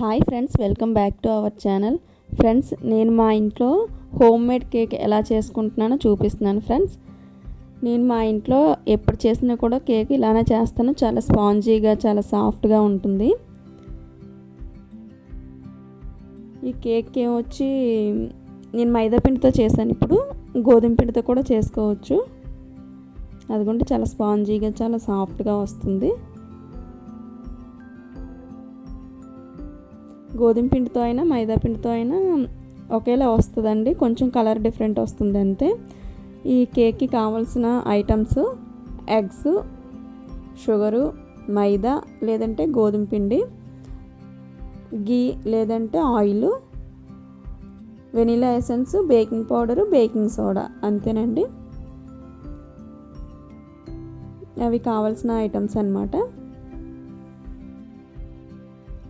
Hi friends, welcome back to our channel. Friends, నేను మా ఇంట్లో హోమ్ మేడ్ కేక్ ఎలా చేసుకుంటున్నానో చూపిస్తున్నాను. ఫ్రెండ్స్, నేను మా ఇంట్లో ఎప్పుడు చేసినా కూడా కేక్ ఇలానే చేస్తాను. చాలా స్పాంజీగా, చాలా సాఫ్ట్గా ఉంటుంది. ఈ కేక్ ఏమొచ్చి నేను మైదా పిండితో చేశాను. ఇప్పుడు గోధుమ పిండితో కూడా చేసుకోవచ్చు. అదిగోండి, చాలా స్పాంజీగా, చాలా సాఫ్ట్గా వస్తుంది. గోధుమ పిండితో అయినా మైదా పిండితో అయినా ఒకేలా వస్తుందండి, కొంచెం కలర్ డిఫరెంట్ వస్తుంది అంతే. ఈ కేక్కి కావాల్సిన ఐటమ్స్ ఎగ్స్, షుగరు, మైదా లేదంటే గోధుమ పిండి, గీ లేదంటే oil, vanilla essence, baking powder, baking soda, అంతేనండి. అవి కావాల్సిన ఐటమ్స్ అన్నమాట.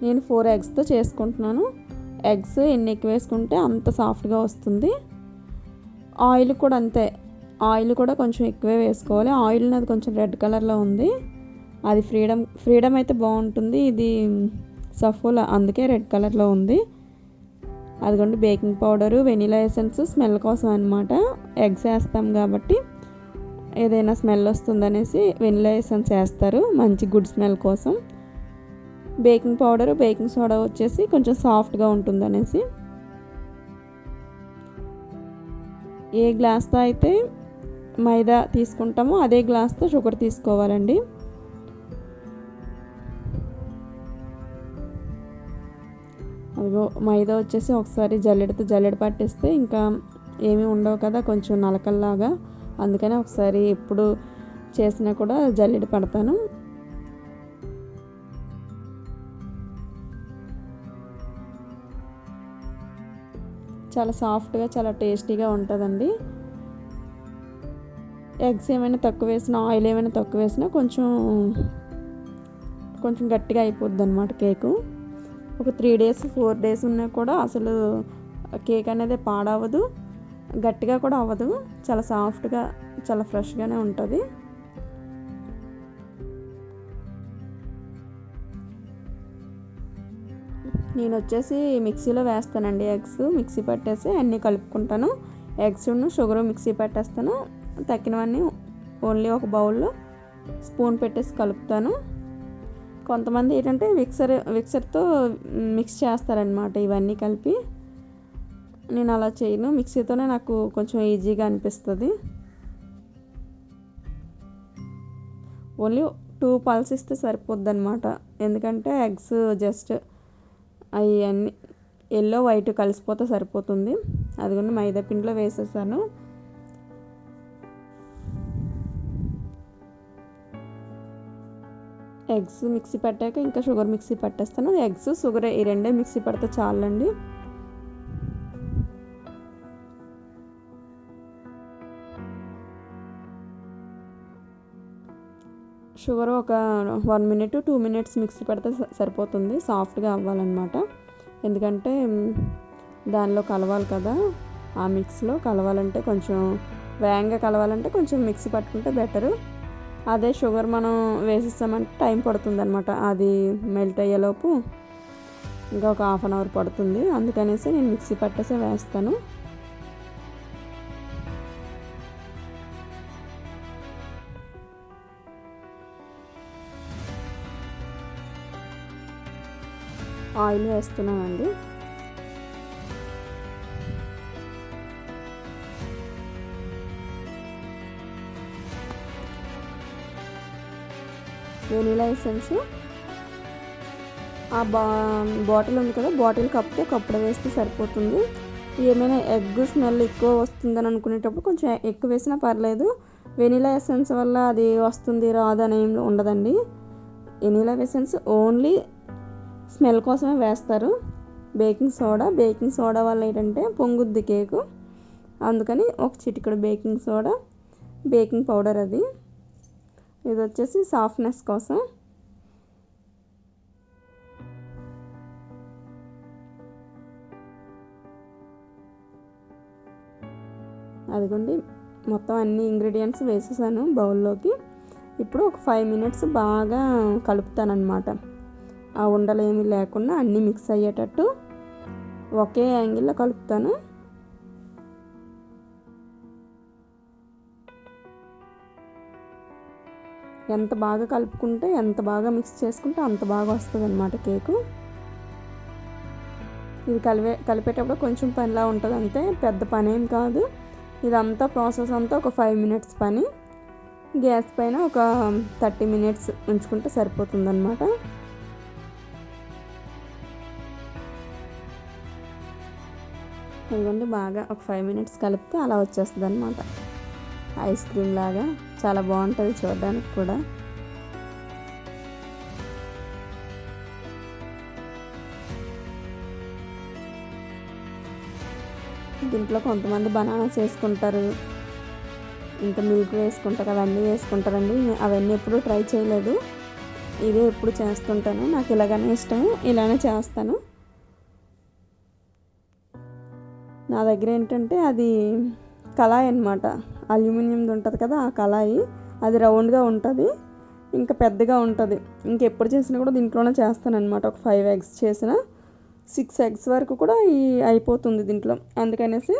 నేను 4 ఎగ్స్తో చేసుకుంటున్నాను. ఎగ్స్ ఎన్ని ఎక్కువ వేసుకుంటే అంత సాఫ్ట్గా వస్తుంది. ఆయిల్ కూడా అంతే, ఆయిల్ కూడా కొంచెం ఎక్కువే వేసుకోవాలి. ఆయిల్ నాది కొంచెం రెడ్ కలర్లో ఉంది, అది ఫ్రీడమ్ అయితే బాగుంటుంది. ఇది సఫోలా, అందుకే రెడ్ కలర్లో ఉంది. అదిగోండి, baking powder, vanilla essence smell కోసం అనమాట. ఎగ్స్ వేస్తాం కాబట్టి ఏదైనా స్మెల్ వస్తుందనేసి వెనిలా ఎసెన్స్ వేస్తారు, మంచి గుడ్ స్మెల్ కోసం. బేకింగ్ పౌడరు, బేకింగ్ సోడా వచ్చేసి కొంచెం సాఫ్ట్గా ఉంటుంది అనేసి. ఏ గ్లాస్తో అయితే మైదా తీసుకుంటామో అదే గ్లాస్తో షుగర్ తీసుకోవాలండి. అదిగో మైదా వచ్చేసి ఒకసారి జల్లెడ పట్టేస్తే ఇంకా ఏమీ ఉండవు కదా, కొంచెం నలకల్లాగా. అందుకనే ఒకసారి ఎప్పుడు చేసినా కూడా జల్లెడ పడతాను. చాలా సాఫ్ట్గా, చాలా టేస్టీగా ఉంటుందండి. ఎగ్స్ ఏమైనా తక్కువ వేసినా, ఆయిల్ ఏమైనా తక్కువ వేసినా కొంచెం గట్టిగా అయిపోద్ది అనమాట కేకు. ఒక 3 days 4 days ఉన్నా కూడా అసలు కేక్ అనేది పాడవదు, గట్టిగా కూడా అవ్వదు. చాలా సాఫ్ట్గా, చాలా ఫ్రెష్గానే ఉంటుంది. నేను వచ్చేసి మిక్సీలో వేస్తానండి. ఎగ్స్ మిక్సీ పట్టేసి అన్నీ కలుపుకుంటాను. ఎగ్స్ షుగర్ మిక్సీ పట్టేస్తాను. తక్కినవన్నీ ఓన్లీ ఒక బౌల్లో స్పూన్ పెట్టేసి కలుపుతాను. కొంతమంది ఏంటంటే మిక్సర్తో మిక్స్ చేస్తారనమాట ఇవన్నీ కలిపి. నేను అలా చేయను, మిక్సీతోనే నాకు కొంచెం ఈజీగా అనిపిస్తుంది. ఓన్లీ 2 పల్స్ ఇస్తే సరిపోద్ది అనమాట. ఎందుకంటే ఎగ్స్ జస్ట్ అవన్నీ ఎల్లో వైట్ కలిసిపోతే సరిపోతుంది. అదిగోండి, మైదా పిండిలో వేసేసాను. ఎగ్స్ మిక్సీ పట్టాక ఇంకా షుగర్ మిక్సీ పట్టేస్తాను. ఎగ్స్ షుగర్ ఈ రెండే మిక్సీ పడితే చాలండి. షుగర్ ఒక 1 minute 2 minutes మిక్సీ పడితే సరిపోతుంది, సాఫ్ట్గా అవ్వాలన్నమాట. ఎందుకంటే దానిలో కలవాలి కదా, ఆ మిక్స్లో కలవాలంటే కొంచెం వేగంగా కలవాలంటే కొంచెం మిక్సీ పట్టుకుంటే బెటరు. అదే షుగర్ మనం వేసిస్తామంటే టైం పడుతుంది అనమాట, అది మెల్ట్ అయ్యేలోపు ఇంకా ఒక 1/2 hour పడుతుంది. అందుకనేసి నేను మిక్సీ పట్టేసి వేస్తాను. ఆయిల్ వేస్తున్నానండి. వెనిలా ఎసెన్స్ ఆ బాటిల్ ఉంది కదా, బాటిల్ కప్పుడు వేస్తే సరిపోతుంది. ఏమైనా ఎగ్ స్మెల్ ఎక్కువ వస్తుందని అనుకునేటప్పుడు కొంచెం ఎక్కువ వేసినా పర్లేదు. వెనిలా ఎసెన్స్ వల్ల అది వస్తుంది రాదు అని ఏం ఉండదండి. వెనిలా ఎసెన్స్ ఓన్లీ స్మెల్ కోసమే వేస్తారు. బేకింగ్ సోడా వల్ల ఏంటంటే పొంగుద్ది కేకు, అందుకని ఒక చిటికెడు బేకింగ్ సోడా, బేకింగ్ పౌడర్, ఇది వచ్చేసి సాఫ్ట్నెస్ కోసం. అదిగోండి, మొత్తం అన్ని ఇంగ్రీడియంట్స్ వేసేసాను బౌల్లోకి. ఇప్పుడు ఒక 5 minutes బాగా కలుపుతానన్నమాట. ఆ ఉండలు ఏమీ లేకుండా అన్నీ మిక్స్ అయ్యేటట్టు ఒకే యాంగిల్లో కలుపుతాను. ఎంత బాగా కలుపుకుంటే, ఎంత బాగా మిక్స్ చేసుకుంటే అంత బాగా వస్తుంది అన్నమాట కేకు. ఇది కలిపేటప్పుడు కొంచెం పనిలా ఉంటుంది అంతే, పెద్ద పని ఏం కాదు. ఇదంతా ప్రాసెస్ అంతా ఒక 5 మినిట్స్ పని. గ్యాస్ పైన ఒక 30 మినిట్స్ ఉంచుకుంటే సరిపోతుంది అన్నమాట. ఇదిగోండి బాగా ఒక 5 మినిట్స్ కలిపితే అలా వచ్చేస్తుంది అన్నమాట. ఐస్ క్రీమ్ లాగా చాలా బాగుంటుంది చూడడానికి కూడా. దీంట్లో కొంతమంది బనానాస్ వేసుకుంటారు, ఇంకా మిల్క్ వేసుకుంటారు, అవన్నీ వేసుకుంటారండి. అవన్నీ ఎప్పుడు ట్రై చేయలేదు, ఇదే ఎప్పుడు చేస్తుంటాను. నాకు ఇలాగనే ఇష్టము, ఇలానే చేస్తాను. నా దగ్గర ఏంటంటే అది కళాయి అన్నమాట, అల్యూమినియంది ఉంటుంది కదా ఆ కళాయి. అది రౌండ్గా ఉంటుంది, ఇంకా పెద్దగా ఉంటుంది. ఇంకెప్పుడు చేసినా కూడా దీంట్లోనే చేస్తాను అనమాట. ఒక 5 ఎగ్స్ చేసిన 6 ఎగ్స్ వరకు కూడా అయిపోతుంది దీంట్లో. అందుకనేసి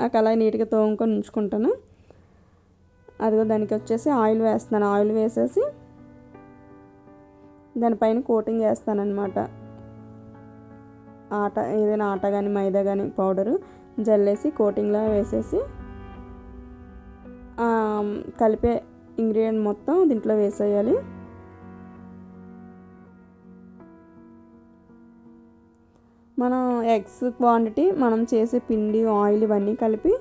ఆ కళాయి నీట్గా తోముకొని ఉంచుకుంటాను. అదిగో దానికి వచ్చేసి ఆయిల్ వేస్తున్నాను. ఆయిల్ వేసేసి దానిపైన కోటింగ్ వేస్తాను అనమాట. ఆట, ఏదైనా ఆట కానీ మైదా కానీ పౌడరు జల్లేసి కోటింగ్లా వేసేసి కలిపే ఇంగ్రీడియంట్ మొత్తం దీంట్లో వేసేయాలి. మనం ఎగ్స్ క్వాంటిటీ, మనం చేసే పిండి, ఆయిల్ ఇవన్నీ కలిపి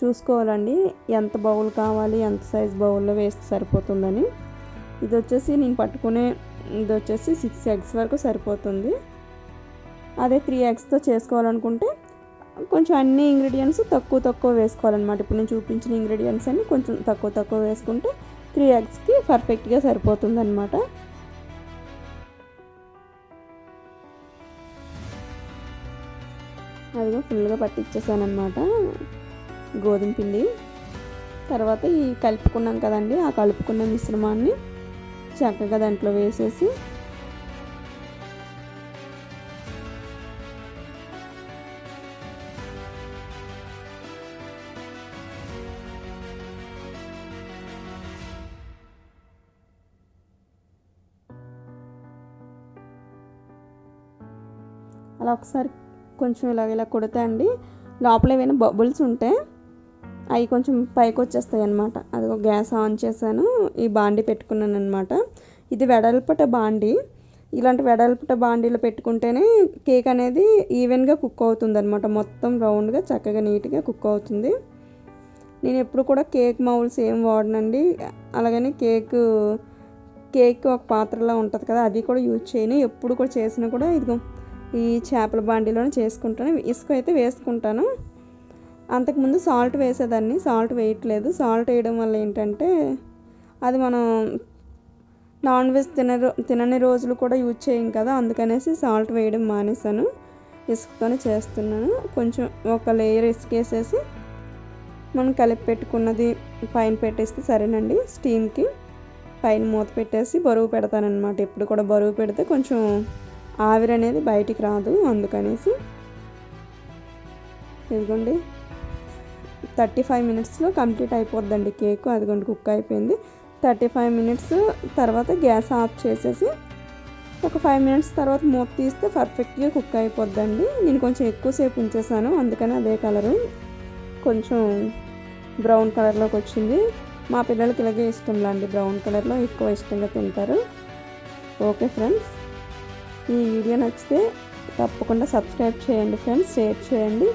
చూసుకోవాలండి. ఎంత బౌల్ కావాలి, ఎంత సైజ్ బౌల్లో వేస్తే సరిపోతుందని. ఇది వచ్చేసి నేను పట్టుకునే ఇది వచ్చేసి 6 ఎగ్స్ వరకు సరిపోతుంది. అదే 3 ఎగ్స్తో చేసుకోవాలనుకుంటే కొంచెం అన్ని ఇంగ్రీడియంట్స్ తక్కువ వేసుకోవాలన్నమాట. ఇప్పుడు నేను చూపించిన ఇంగ్రీడియంట్స్ అన్ని కొంచెం తక్కువ వేసుకుంటే 3 ఎగ్స్కి పర్ఫెక్ట్గా సరిపోతుంది అన్నమాట. అదిగో ఫుల్గా పట్టించేసాను అనమాట గోధుమ పిండి. తర్వాత ఈ కలుపుకున్నాం కదండి, ఆ కలుపుకున్న మిశ్రమాన్ని చక్కగా దాంట్లో వేసేసి అలా ఒకసారి కొంచెం ఇలా కొడితే అండి లోపల ఏమైనా బబుల్స్ ఉంటే అవి కొంచెం పైకి వచ్చేస్తాయి అన్నమాట. అదిగో గ్యాస్ ఆన్ చేశాను, ఈ బాండీ పెట్టుకున్నాను అనమాట. ఇది వెడల్పట బాండీ. ఇలాంటి వెడల్పట బాండీలో పెట్టుకుంటేనే కేక్ అనేది ఈవెన్గా కుక్ అవుతుంది అనమాట. మొత్తం రౌండ్గా చక్కగా నీట్గా కుక్ అవుతుంది. నేను ఎప్పుడు కూడా కేక్ మౌల్స్ ఏం వాడనండి. అలాగని కేక్ ఒక పాత్రలో ఉంటుంది కదా, అది కూడా యూజ్ చేయను. ఎప్పుడు కూడా చేసినా కూడా ఇదిగో ఈ చేపల బాండీలోనే చేసుకుంటాను. ఇసుక అయితే వేసుకుంటాను. అంతకుముందు సాల్ట్ వేసేదాన్ని, సాల్ట్ వేయట్లేదు. సాల్ట్ వేయడం వల్ల ఏంటంటే అది మనం నాన్ వెజ్ తినని రోజులు కూడా యూజ్ చేయం కదా, అందుకనేసి సాల్ట్ వేయడం మానేసాను. ఇసుకతోనే చేస్తున్నాను. కొంచెం ఒక లేయర్ ఇసుక వేసేసి మనం కలిపి పెట్టుకున్నది పైన పెట్టేస్తే సరేనండి. స్టీమ్కి పైన మూత పెట్టేసి బరువు పెడతానన్నమాట. ఎప్పుడు కూడా బరువు పెడితే కొంచెం ఆవిరి అనేది బయటికి రాదు, అందుకనేసి. ఇదిగోండి 35 మినిట్స్లో కంప్లీట్ అయిపోద్దండి కేకు. అదిగోండి కుక్ అయిపోయింది. 35 మినిట్స్ తర్వాత గ్యాస్ ఆఫ్ చేసేసి ఒక 5 మినిట్స్ తర్వాత మూత తీస్తే పర్ఫెక్ట్గా కుక్ అయిపోద్దండి. నేను కొంచెం ఎక్కువసేపు ఉంచేసాను, అందుకని అదే కలరు కొంచెం బ్రౌన్ కలర్లోకి వచ్చింది. మా పిల్లలకి ఇలాగే ఇష్టంలా అండి, బ్రౌన్ కలర్లో ఎక్కువ ఇష్టంగా తింటారు. ఓకే ఫ్రెండ్స్, ఈ వీడియో నచ్చితే తప్పకుండా సబ్స్క్రైబ్ చేయండి ఫ్రెండ్స్, షేర్ చేయండి.